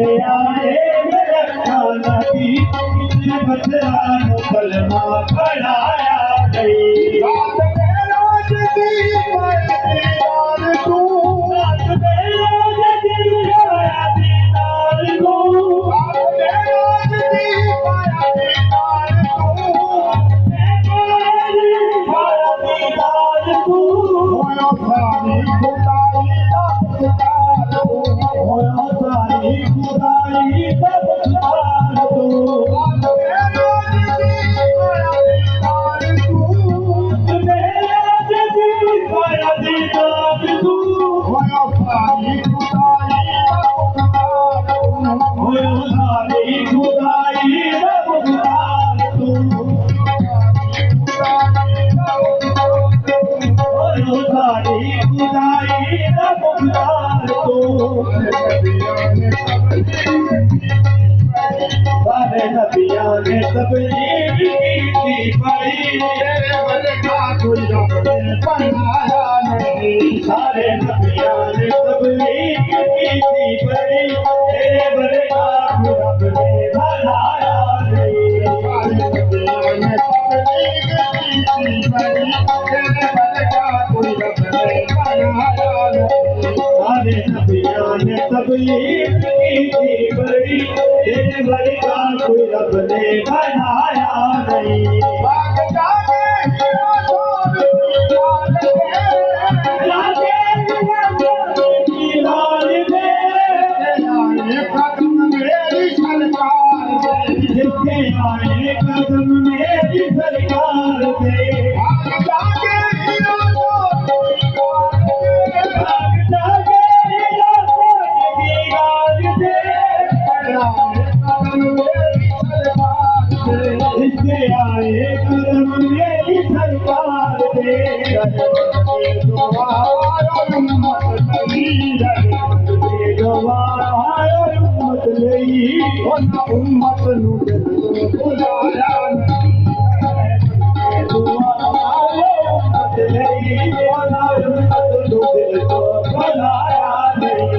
आए रखा नबी बदलान कलमा पढ़ाया गई रात में रोज दी दीदार तू रात में रोज दी दीदार तू रात में रोज दी दीदार तू होया सारी खुदाई दा पुकार तू होया सारी खुदाई दा पुकार तू रात में रोज दी दीदार तू मेरा दीदार तू होया सारी खुदाई दा पुकार तू होया सारी खुदाई दा पुकार तू सारी खुदाई दा पुकार तू सारे नबियां ने तबलीग की पढ़ी तेरे बरका कोई रब ने बनाया नहीं सारे नबियां ने तबलीग की पढ़ी तेरे बरका कोई रब ने बनाया नहीं सारे नबियां ने तबलीग की पढ़ी तेरे बरका कोई रब ने बनाया नहीं सारे नबियां ने तबलीग की पढ़ी तेरे बरका कोई रब ने बनाया नहीं भाग जाके लाल दे कदम मेरी सरकार दे जिथे आए कदम मेरी सरकार दे भाग जाके आए कदम मेरी सरकार दे उम्मत नहीं उम्मत बुलाया उम्मत नहीं बुलाया नहीं